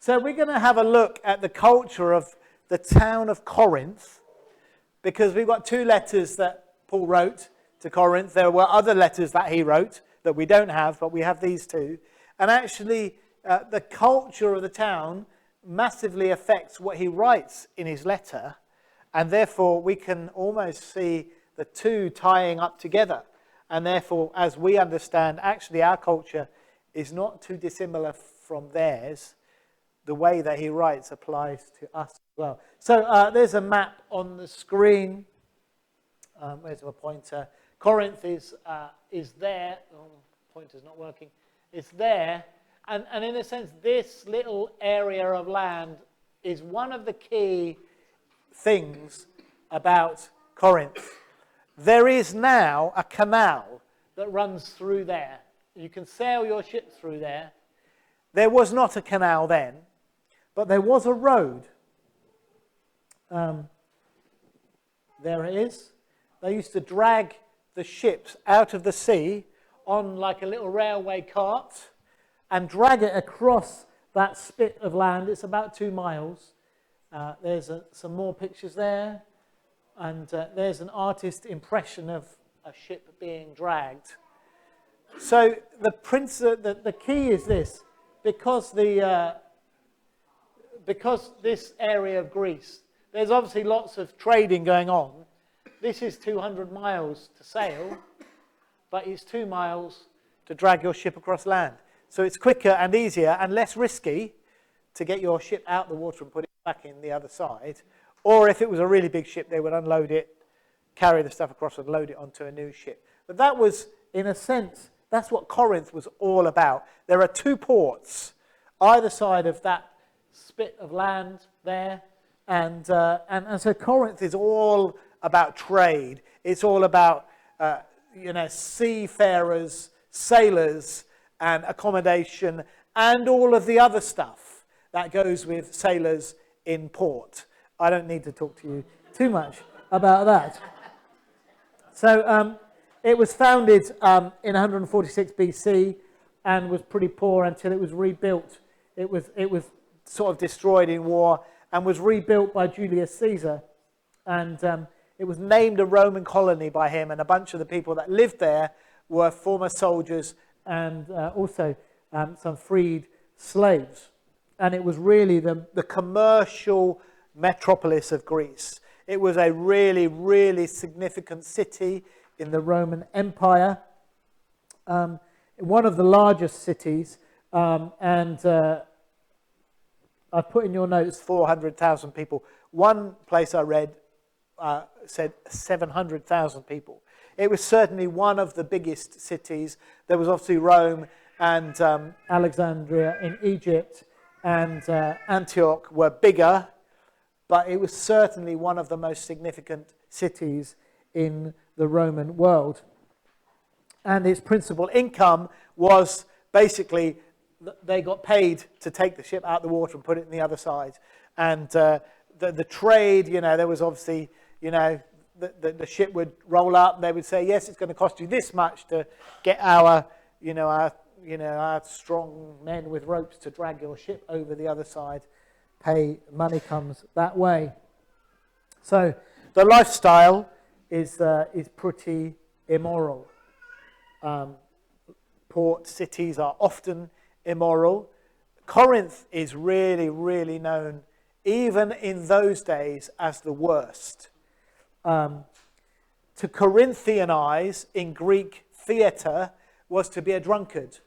So we're going to have a look at the culture of the town of Corinth, because we've got 2 letters that Paul wrote to Corinth. There were other letters that he wrote that we don't have, but we have these 2. And actually, the culture of the town massively affects what he writes in his letter, and therefore we can almost see the 2 tying up together. And therefore, as we understand, actually our culture is not too dissimilar from theirs. The way that he writes applies to us as well. So there's a map on the screen. Where's my pointer? Corinth is there. Oh, pointer's not working. It's there. And in a sense, this little area of land is one of the key things about Corinth. There is now a canal that runs through there. You can sail your ships through there. There was not a canal then, but there was a road. There it is. They used to drag the ships out of the sea on like a little railway cart and drag it across that spit of land. It's about 2 miles. There's some more pictures there. And there's an artist's impression of a ship being dragged. So the key is this: because this area of Greece, there's obviously lots of trading going on. This is 200 miles to sail, but it's 2 miles to drag your ship across land. So it's quicker and easier and less risky to get your ship out the water and put it back in the other side. Or if it was a really big ship, they would unload it, carry the stuff across and load it onto a new ship. But that was, in a sense, that's what Corinth was all about. There are 2 ports either side of that spit of land there. And so Corinth is all about trade. It's all about, seafarers, sailors, and accommodation, and all of the other stuff that goes with sailors in port. I don't need to talk to you too much about that. So it was founded in 146 BC and was pretty poor until it was rebuilt. It was sort of destroyed in war and was rebuilt by Julius Caesar. And it was named a Roman colony by him, and a bunch of the people that lived there were former soldiers and also some freed slaves. And it was really the commercial metropolis of Greece. It was a really, really significant city in the Roman Empire, one of the largest cities, and I put in your notes 400,000 people. One place I read said 700,000 people. It was certainly one of the biggest cities. There was obviously Rome and Alexandria in Egypt and Antioch were bigger, but it was certainly one of the most significant cities in the Roman world. And its principal income was basically they got paid to take the ship out the water and put it in the other side. And the trade, there was obviously, the ship would roll up and they would say, yes, it's going to cost you this much to get our strong men with ropes to drag your ship over the other side. Money comes that way. So the lifestyle is pretty immoral. Port cities are often immoral. Corinth is really, really known, even in those days, as the worst. To Corinthianize in Greek theatre was to be a drunkard.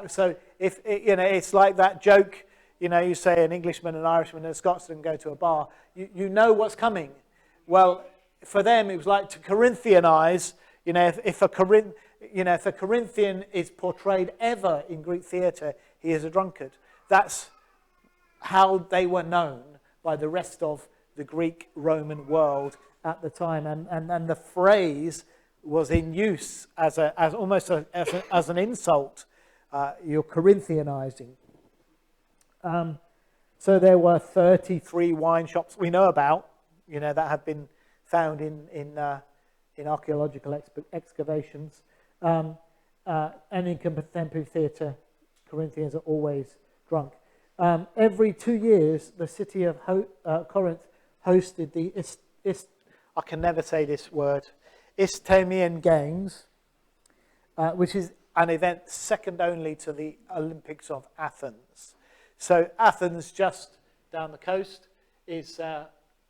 So if it's like that joke. You say an Englishman, an Irishman, and a Scotsman go to a bar. You know what's coming. Well, for them, it was like to Corinthianize. If a Corinthian is portrayed ever in Greek theatre, he is a drunkard. That's how they were known by the rest of the Greek Roman world at the time, and the phrase was in use as almost as an insult. You're Corinthianizing. So there were 33 wine shops we know about, that have been found in archaeological excavations. And in contemporary theatre, Corinthians are always drunk. every 2 years, the city of Corinth hosted the I can never say this word, Isthmian Games, which is an event second only to the Olympics of Athens. So Athens, just down the coast, is,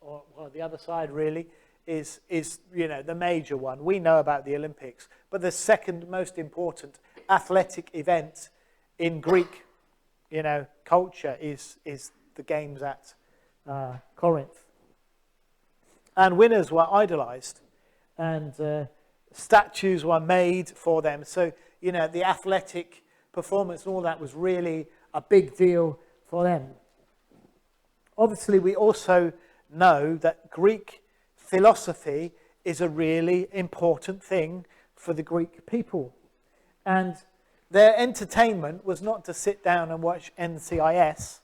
or the other side really, is the major one. We know about the Olympics, but the second most important athletic event in Greek, culture is the games at Corinth. And winners were idolized, and statues were made for them. So, the athletic performance and all that was really a big deal for them. Obviously, we also know that Greek philosophy is a really important thing for the Greek people. And their entertainment was not to sit down and watch NCIS.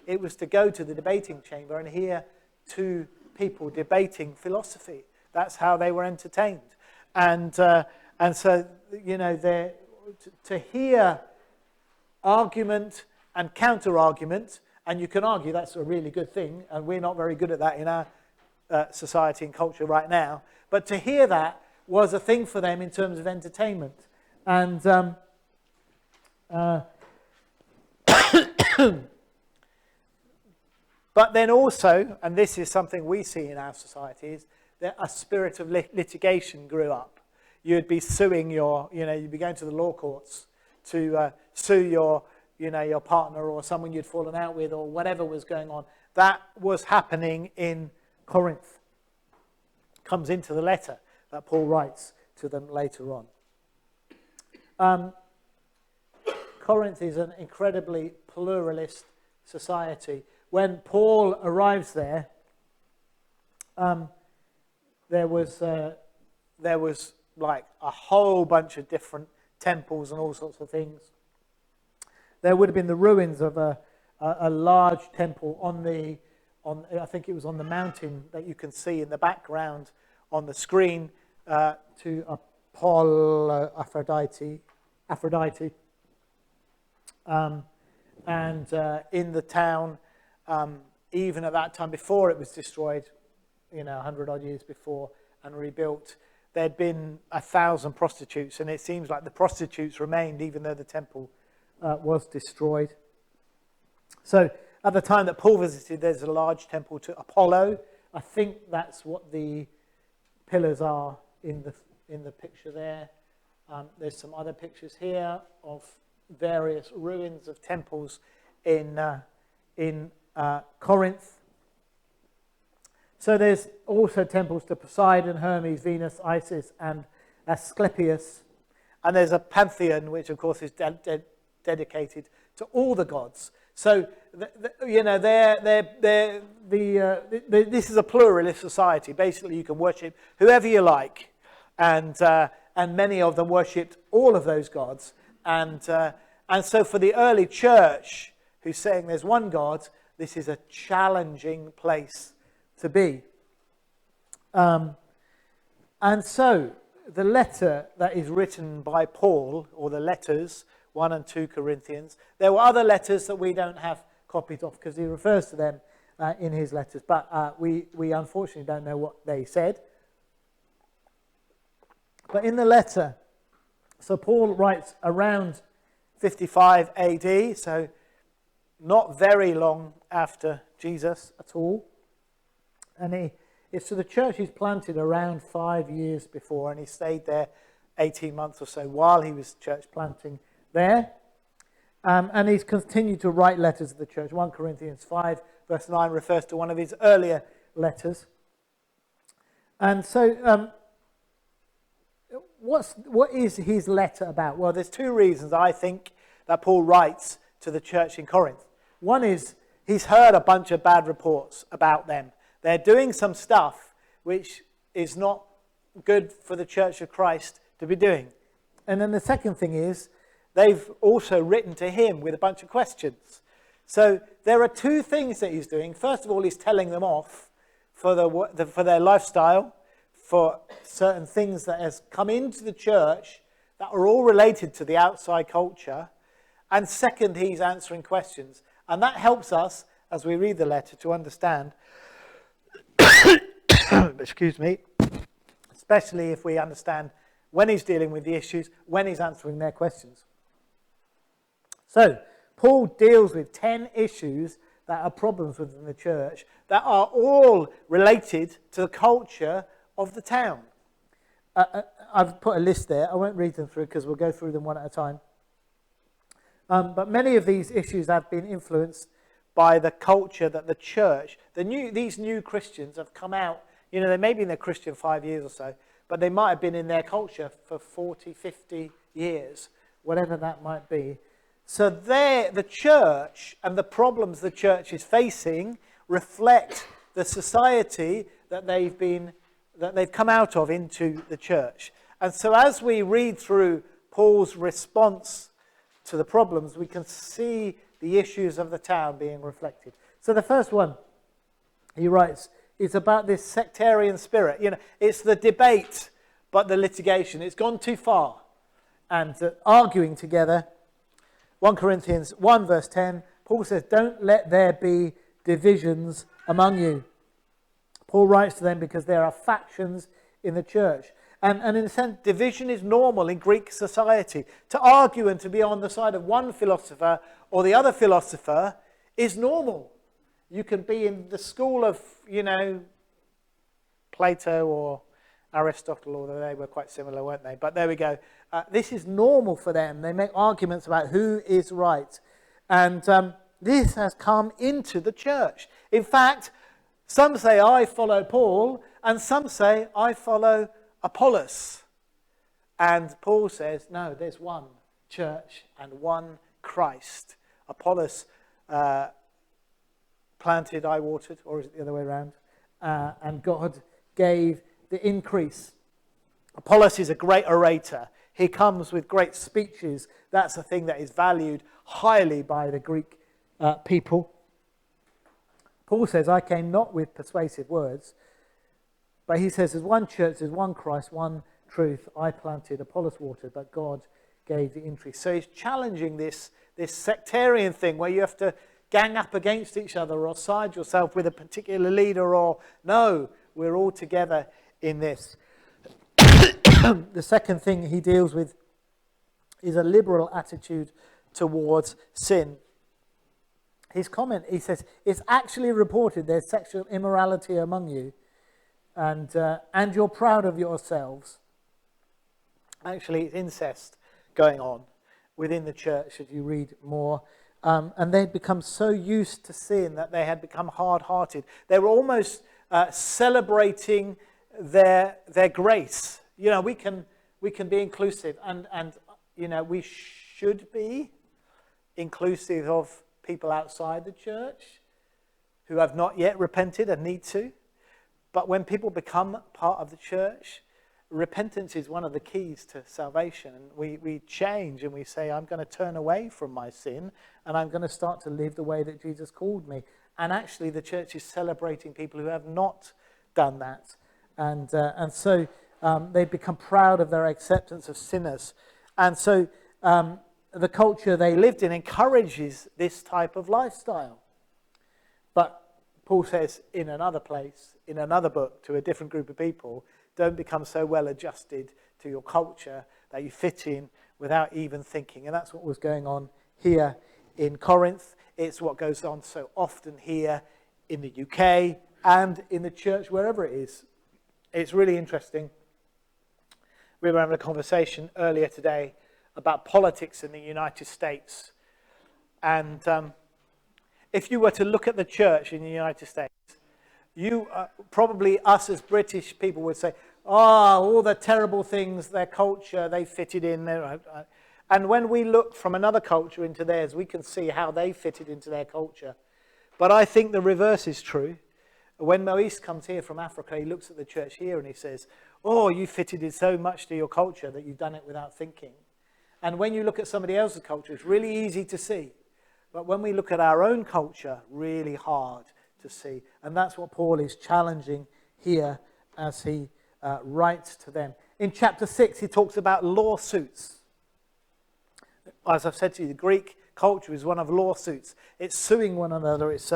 It was to go to the debating chamber and hear two people debating philosophy. That's how they were entertained. And so, to hear argument and counter-argument, and you can argue that's a really good thing, and we're not very good at that in our society and culture right now, but to hear that was a thing for them in terms of entertainment. And but then also, and this is something we see in our societies, that a spirit of litigation grew up. You'd be suing you'd be going to the law courts to sue your partner or someone you'd fallen out with or whatever was going on. That was happening in Corinth. Comes into the letter that Paul writes to them later on. Corinth is an incredibly pluralist society. When Paul arrives there, there was like a whole bunch of different temples and all sorts of things. There would have been the ruins of a large temple on I think it was on the mountain that you can see in the background on the screen to Apollo, Aphrodite. And in the town, even at that time, before it was destroyed, 100 odd years before and rebuilt, there'd been 1,000 prostitutes, and it seems like the prostitutes remained even though the temple was destroyed. So at the time that Paul visited, there's a large temple to Apollo. I think that's what the pillars are in the picture there. There's some other pictures here of various ruins of temples in Corinth. So there's also temples to Poseidon, Hermes, Venus, Isis, and Asclepius. And there's a pantheon, which of course is dedicated to all the gods. So, this is a pluralist society. Basically, you can worship whoever you like. And many of them worshipped all of those gods. And so for the early church, who's saying there's one God, this is a challenging place to be. And so the letter that is written by Paul, or the letters, 1 and 2 Corinthians, there were other letters that we don't have copies of because he refers to them in his letters, but we unfortunately don't know what they said. But in the letter, so Paul writes around 55 AD, so not very long after Jesus at all. And it's to the church he's planted around 5 years before, and he stayed there 18 months or so while he was church planting there. And he's continued to write letters to the church. 1 Corinthians 5 verse 9 refers to one of his earlier letters. And so what is his letter about? Well, there's two reasons I think that Paul writes to the church in Corinth. One is he's heard a bunch of bad reports about them. They're doing some stuff which is not good for the Church of Christ to be doing. And then the second thing is they've also written to him with a bunch of questions. So there are two things that he's doing. First of all, he's telling them off for their lifestyle, for certain things that has come into the church that are all related to the outside culture. And second, he's answering questions. And that helps us, as we read the letter, to understand, excuse me, especially if we understand when he's dealing with the issues, when he's answering their questions. So, Paul deals with 10 issues that are problems within the church that are all related to the culture of the town. I've put a list there. I won't read them through because we'll go through them one at a time. But many of these issues have been influenced by the culture that the church, these new Christians have come out. You know, they may be in their Christian 5 years or so, but they might have been in their culture for 40, 50 years, whatever that might be. So the church and the problems the church is facing reflect the society that they've come out of into the church. And so as we read through Paul's response to the problems, we can see the issues of the town being reflected. So the first one, he writes, is about this sectarian spirit. You know, it's the debate, but the litigation. It's gone too far. And arguing together. 1 Corinthians 1 verse 10, Paul says, don't let there be divisions among you. Paul writes to them because there are factions in the church. And in a sense, division is normal in Greek society. To argue and to be on the side of one philosopher or the other philosopher is normal. You can be in the school of, Plato or Aristotle, although they were quite similar, weren't they? But there we go. This is normal for them. They make arguments about who is right. And this has come into the church. In fact, some say, I follow Paul, and some say, I follow Apollos. And Paul says, no, there's one church and one Christ. Apollos planted, I watered, or is it the other way around? And God gave the increase. Apollos is a great orator. He comes with great speeches. That's a thing that is valued highly by the Greek people. Paul says, I came not with persuasive words, but he says, there's one church, there's one Christ, one truth. I planted, Apollos watered, but God gave the increase. So he's challenging this sectarian thing where you have to gang up against each other or side yourself with a particular leader, or no, we're all together in this. The second thing he deals with is a liberal attitude towards sin. His comment, he says, it's actually reported there's sexual immorality among you, and you're proud of yourselves. Actually, it's incest going on within the church as you read more. And they'd become so used to sin that they had become hard-hearted. They were almost celebrating their grace. You know, we can be inclusive, and we should be inclusive of people outside the church who have not yet repented and need to. But when people become part of the church, repentance is one of the keys to salvation. We change and we say, I'm going to turn away from my sin and I'm going to start to live the way that Jesus called me. And actually the church is celebrating people who have not done that. And so they become proud of their acceptance of sinners. And so the culture they lived in encourages this type of lifestyle. But Paul says in another place, in another book, to a different group of people, don't become so well adjusted to your culture that you fit in without even thinking. And that's what was going on here in Corinth. It's what goes on so often here in the UK and in the church, wherever it is. It's really interesting. We were having a conversation earlier today about politics in the United States. And if you were to look at the church in the United States, you probably, us as British people, would say, all the terrible things, their culture, they fitted in. And when we look from another culture into theirs, we can see how they fitted into their culture. But I think the reverse is true. When Moise comes here from Africa, he looks at the church here and he says, you fitted in so much to your culture that you've done it without thinking. And when you look at somebody else's culture, it's really easy to see. But when we look at our own culture, really hard to see. And that's what Paul is challenging here as he writes to them. In chapter 6, he talks about lawsuits. As I've said to you, the Greek culture is one of lawsuits. It's suing one another. It's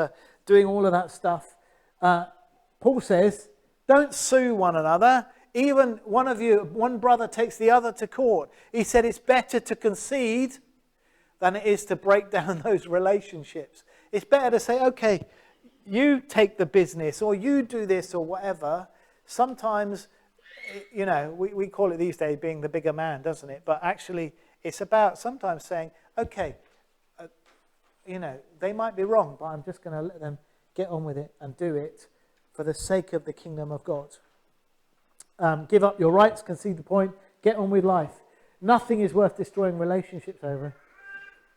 doing all of that stuff. Paul says, don't sue one another. Even one brother takes the other to court. He said it's better to concede than it is to break down those relationships. It's better to say, okay, you take the business or you do this or whatever. Sometimes, we call it these days being the bigger man, doesn't it? But actually, it's about sometimes saying, okay, they might be wrong, but I'm just going to let them get on with it and do it for the sake of the kingdom of God. Give up your rights, concede the point, get on with life. Nothing is worth destroying relationships over.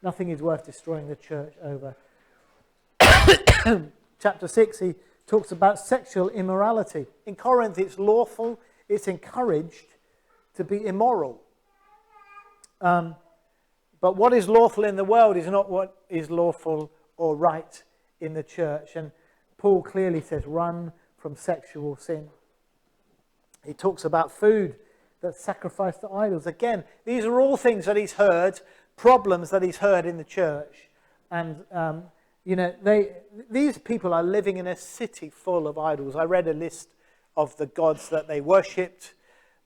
Nothing is worth destroying the church over. Chapter 6, he talks about sexual immorality. In Corinth, it's lawful, it's encouraged to be immoral. But what is lawful in the world is not what is lawful or right in the church. And Paul clearly says, run from sexual sin. He talks about food that's sacrificed to idols. Again, these are all things that he's heard, problems that he's heard in the church. And, these people are living in a city full of idols. I read a list of the gods that they worshipped,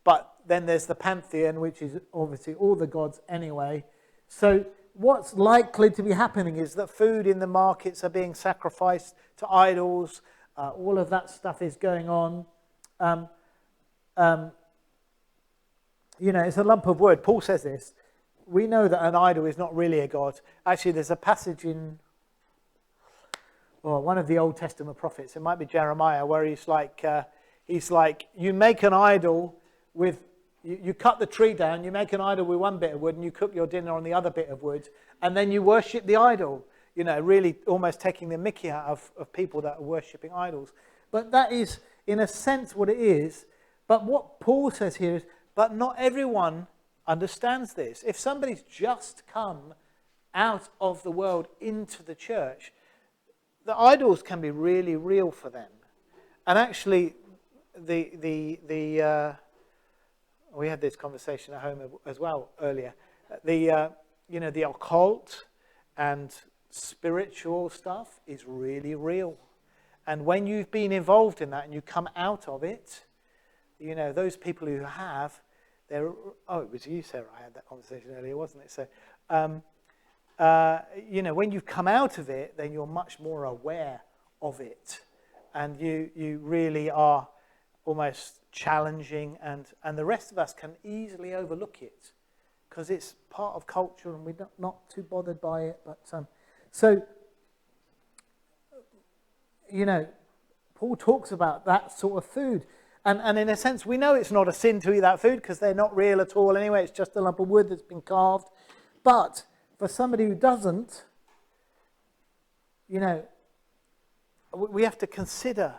but then there's the pantheon, which is obviously all the gods anyway. So what's likely to be happening is that food in the markets are being sacrificed to idols. All of that stuff is going on. It's a lump of wood. Paul says this. We know that an idol is not really a god. Actually, there's a passage in one of the Old Testament prophets. It might be Jeremiah, where he's like, you make an idol with, you cut the tree down, you make an idol with one bit of wood, and you cook your dinner on the other bit of wood, and then you worship the idol. Really almost taking the mickey out of people that are worshipping idols. But that is, in a sense, what it is. But what Paul says here is, but not everyone understands this. If somebody's just come out of the world into the church, the idols can be really real for them. And actually, we had this conversation at home as well earlier. The occult and spiritual stuff is really real. And when you've been involved in that and you come out of it, those people who have, it was you, Sarah, I had that conversation earlier, wasn't it? So, when you've come out of it, then you're much more aware of it. And you really are almost challenging, and the rest of us can easily overlook it because it's part of culture and we're not too bothered by it. But Paul talks about that sort of food. And in a sense, we know it's not a sin to eat that food because they're not real at all anyway. It's just a lump of wood that's been carved. But for somebody who doesn't, we have to consider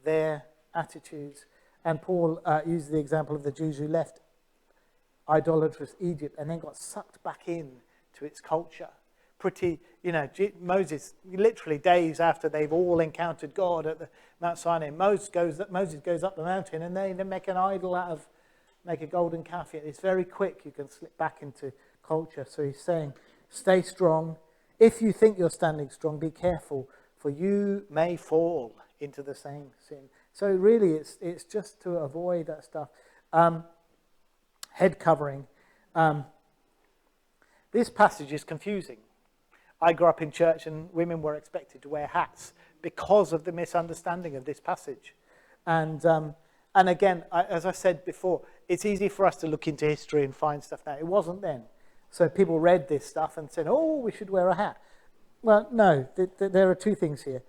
their attitudes. And Paul used the example of the Jews who left idolatrous Egypt and then got sucked back in to its culture. Moses, literally days after they've all encountered God at the Mount Sinai, Moses goes up the mountain and they make an idol make a golden calf. It's very quick. You can slip back into culture. So he's saying, stay strong. If you think you're standing strong, be careful, for you may fall into the same sin. So really, it's just to avoid that stuff. Head covering. This passage is confusing. I grew up in church and women were expected to wear hats because of the misunderstanding of this passage. And again, as I said before, it's easy for us to look into history and find stuff now. It wasn't then. So people read this stuff and said, oh, we should wear a hat. Well, no, there are two things here.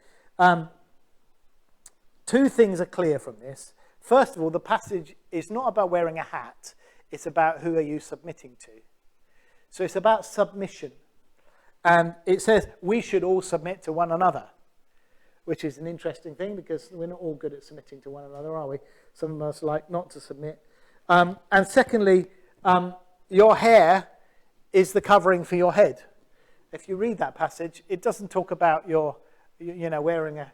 Two things are clear from this. First of all, the passage is not about wearing a hat. It's about who are you submitting to. So it's about submission. And it says we should all submit to one another, which is an interesting thing because we're not all good at submitting to one another, are we? Some of us like not to submit. And secondly, your hair is the covering for your head. If you read that passage, it doesn't talk about wearing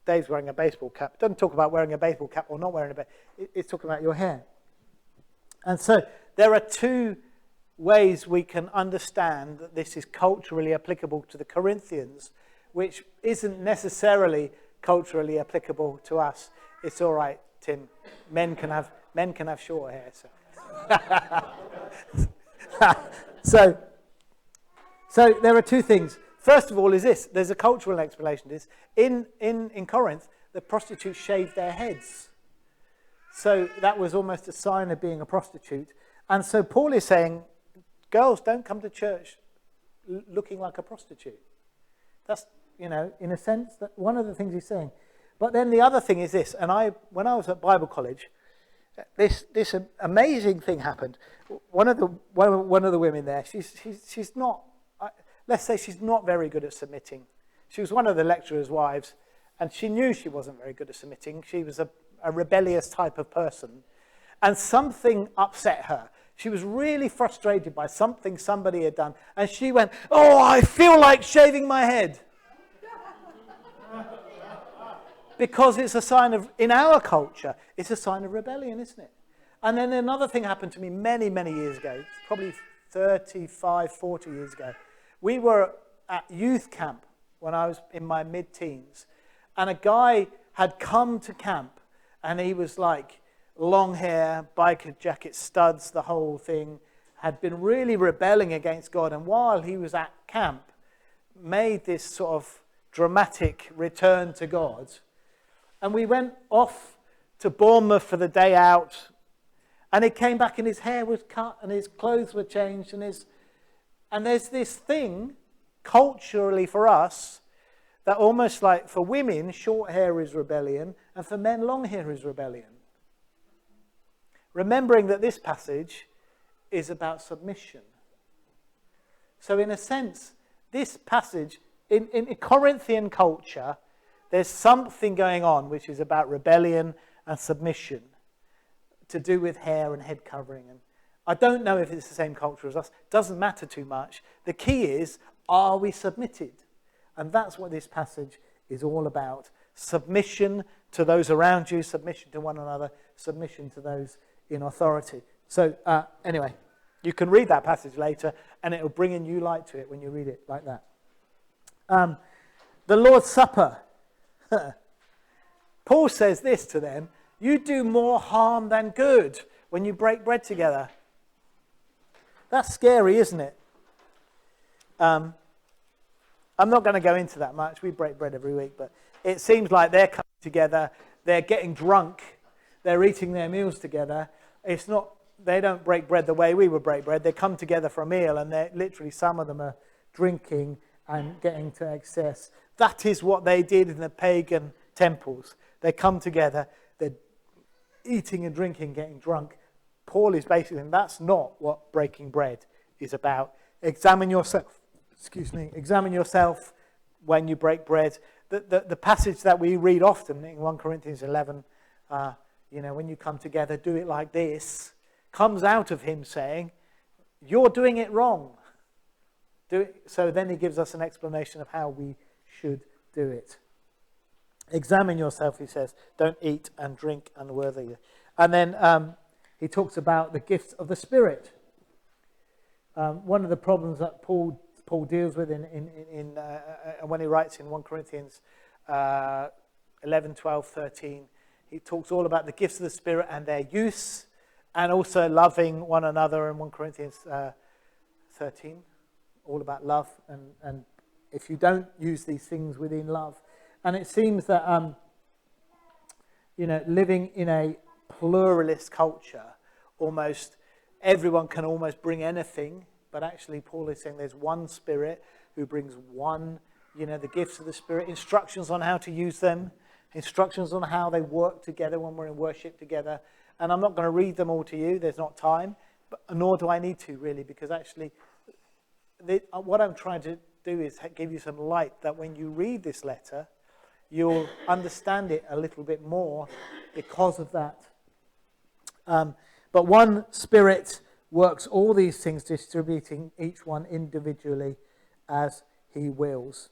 Dave's wearing a baseball cap. It doesn't talk about wearing a baseball cap or not wearing a baseball cap. It's talking about your hair. And so there are two ways we can understand that this is culturally applicable to the Corinthians, which isn't necessarily culturally applicable to us. It's all right, Tim. Men can have short hair. So, so there are two things. First of all is this. There's a cultural explanation to this. In Corinth, the prostitutes shaved their heads. So that was almost a sign of being a prostitute. And so Paul is saying, girls, don't come to church looking like a prostitute. That's, in a sense, that one of the things he's saying. But then the other thing is this, and when I was at Bible college, this amazing thing happened. One of the women there, she's not, let's say she's not very good at submitting. She was one of the lecturer's wives, and she knew she wasn't very good at submitting. She was a rebellious type of person, and something upset her. She was really frustrated by something somebody had done, and she went, "Oh, I feel like shaving my head." Because it's a sign of, in our culture, it's a sign of rebellion, isn't it? And then another thing happened to me many, many years ago, probably 35, 40 years ago. We were at youth camp when I was in my mid-teens, and a guy had come to camp, and he was like long hair, biker jacket, studs, the whole thing, had been really rebelling against God, and while he was at camp, made this sort of dramatic return to God. And we went off to Bournemouth for the day out, and he came back and his hair was cut and his clothes were changed, and there's this thing culturally for us that almost like for women short hair is rebellion and for men long hair is rebellion. Remembering that this passage is about submission. So in a sense, this passage in Corinthian culture, there's something going on which is about rebellion and submission to do with hair and head covering. And I don't know if it's the same culture as us. Doesn't matter too much. The key is, are we submitted? And that's what this passage is all about. Submission to those around you, submission to one another, submission to those in authority. So anyway, you can read that passage later and it'll bring a new light to it when you read it like that. The Lord's Supper. Paul says this to them: you do more harm than good when you break bread together. That's scary, isn't it? I'm not going to go into that much. We break bread every week, but it seems like they're coming together, they're getting drunk, they're eating their meals together. It's not, they don't break bread the way we would break bread. They come together for a meal, and they're literally, some of them are drinking and getting to excess. That is what they did in the pagan temples. They come together, they're eating and drinking, getting drunk. Paul is basically saying that's not what breaking bread is about. Examine yourself. Examine yourself when you break bread. The passage that we read often in 1 Corinthians 11, when you come together, do it like this, comes out of him saying, you're doing it wrong. So then he gives us an explanation of how we should do it. Examine yourself, he says. Don't eat and drink unworthily. And then he talks about the gifts of the Spirit. One of the problems that Paul deals with when he writes in 1 Corinthians 11, 12, 13, he talks all about the gifts of the Spirit and their use, and also loving one another in 1 Corinthians 13, all about love, and if you don't use these things within love. And it seems that, living in a pluralist culture, almost everyone can almost bring anything, but actually Paul is saying there's one Spirit who brings one, the gifts of the Spirit, instructions on how to use them, instructions on how they work together when we're in worship together. And I'm not going to read them all to you, there's not time, but nor do I need to really, because actually what I'm trying to do is give you some light that when you read this letter, you'll understand it a little bit more because of that. But one Spirit works all these things, distributing each one individually as he wills.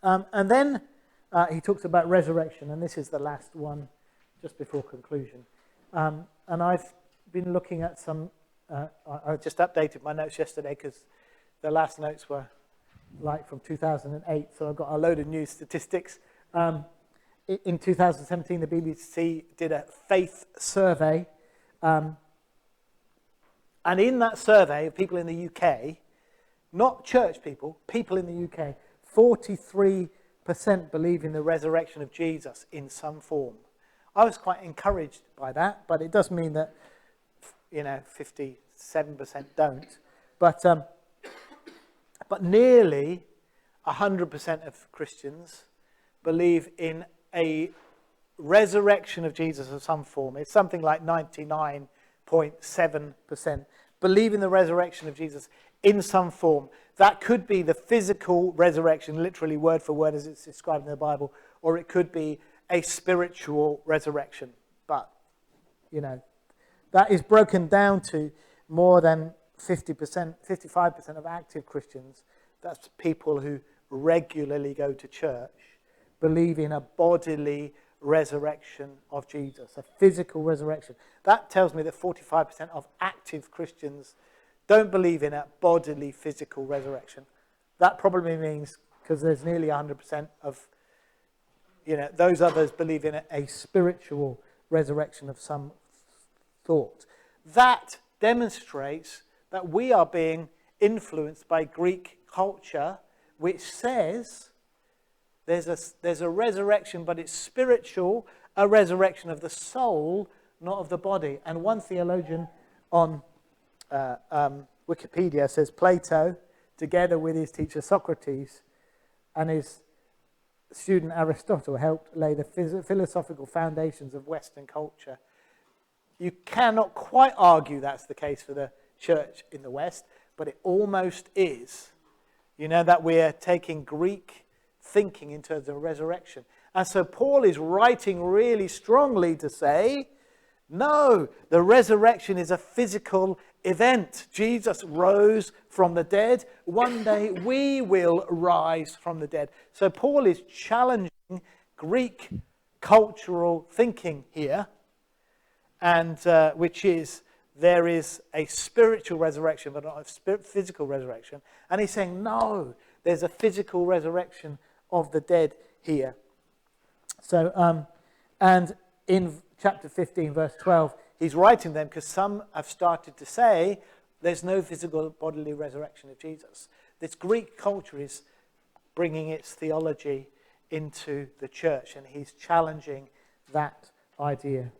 And then he talks about resurrection, and this is the last one just before conclusion. And I've been looking at some I just updated my notes yesterday because the last notes were like from 2008, so I've got a load of new statistics. In 2017, the BBC did a faith survey, and in that survey of people in the UK, not church people, people in the UK, 43% believe in the resurrection of Jesus in some form. I was quite encouraged by that, but it does mean that, 57% don't. But nearly 100% of Christians believe in a resurrection of Jesus of some form. It's something like 99.7% believe in the resurrection of Jesus in some form. That could be the physical resurrection, literally word for word as it's described in the Bible, or it could be a spiritual resurrection. But, that is broken down to more than 50%, 55% of active Christians. That's people who regularly go to church, believe in a bodily resurrection of Jesus, a physical resurrection. That tells me that 45% of active Christians don't believe in a bodily, physical resurrection. That probably means, because there's nearly 100% of, those others believe in a spiritual resurrection of some thought. That demonstrates that we are being influenced by Greek culture, which says there's a resurrection, but it's spiritual, a resurrection of the soul, not of the body. And one theologian on Wikipedia says Plato, together with his teacher Socrates and his student Aristotle, helped lay the philosophical foundations of Western culture. You cannot quite argue that's the case for the church in the West, but it almost is. That we're taking Greek thinking in terms of resurrection. And so Paul is writing really strongly to say, no, the resurrection is a physical event. Jesus rose from the dead. One day we will rise from the dead. So Paul is challenging Greek cultural thinking here, and which is there is a spiritual resurrection, but not a physical resurrection. And he's saying, no, there's a physical resurrection of the dead here. So, and in chapter 15, verse 12, he's writing them because some have started to say there's no physical bodily resurrection of Jesus. This Greek culture is bringing its theology into the church, and he's challenging that idea.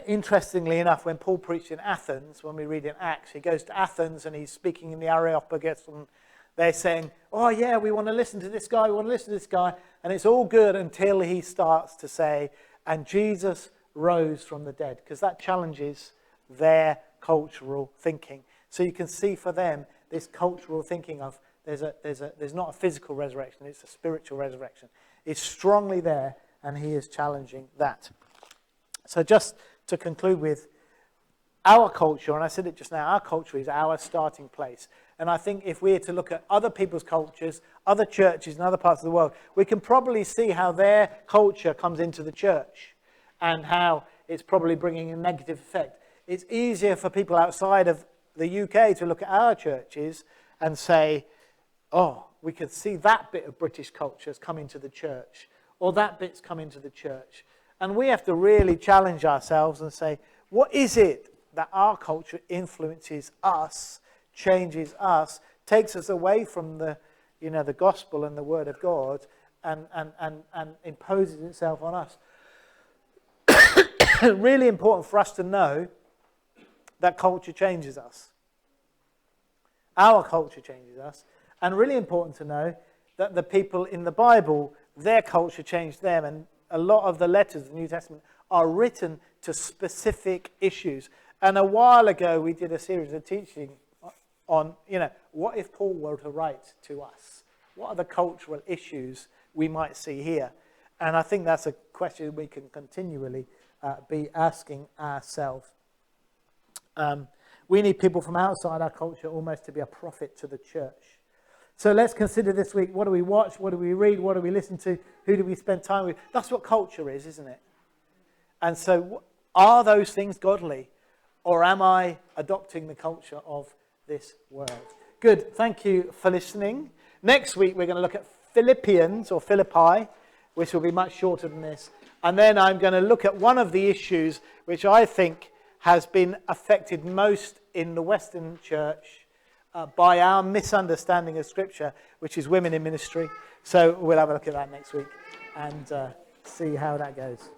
Interestingly enough, when Paul preached in Athens, when we read in Acts, he goes to Athens and he's speaking in the Areopagus, and they're saying, oh yeah, we want to listen to this guy, we want to listen to this guy, and it's all good until he starts to say, and Jesus rose from the dead, because that challenges their cultural thinking. So you can see for them this cultural thinking of there's not a physical resurrection, it's a spiritual resurrection. It's strongly there, and he is challenging that. So just to conclude with our culture, and I said it just now, our culture is our starting place. And I think if we are to look at other people's cultures, other churches in other parts of the world, we can probably see how their culture comes into the church and how it's probably bringing a negative effect. It's easier for people outside of the UK to look at our churches and say, oh, we could see that bit of British culture has come into the church, or that bit's come into the church. And we have to really challenge ourselves and say, what is it that our culture influences us, changes us, takes us away from the gospel and the word of God, and imposes itself on us? Really important for us to know that culture changes us. Our culture changes us. And really important to know that the people in the Bible, their culture changed them, and a lot of the letters of the New Testament are written to specific issues. And a while ago, we did a series of teaching on, what if Paul were to write to us? What are the cultural issues we might see here? And I think that's a question we can continually be asking ourselves. We need people from outside our culture almost to be a prophet to the church. So let's consider this week, what do we watch, what do we read, what do we listen to, who do we spend time with? That's what culture is, isn't it? And so are those things godly, or am I adopting the culture of this world? Good, thank you for listening. Next week we're going to look at Philippians, or Philippi, which will be much shorter than this. And then I'm going to look at one of the issues which I think has been affected most in the Western church by our misunderstanding of Scripture, which is women in ministry. So we'll have a look at that next week and see how that goes.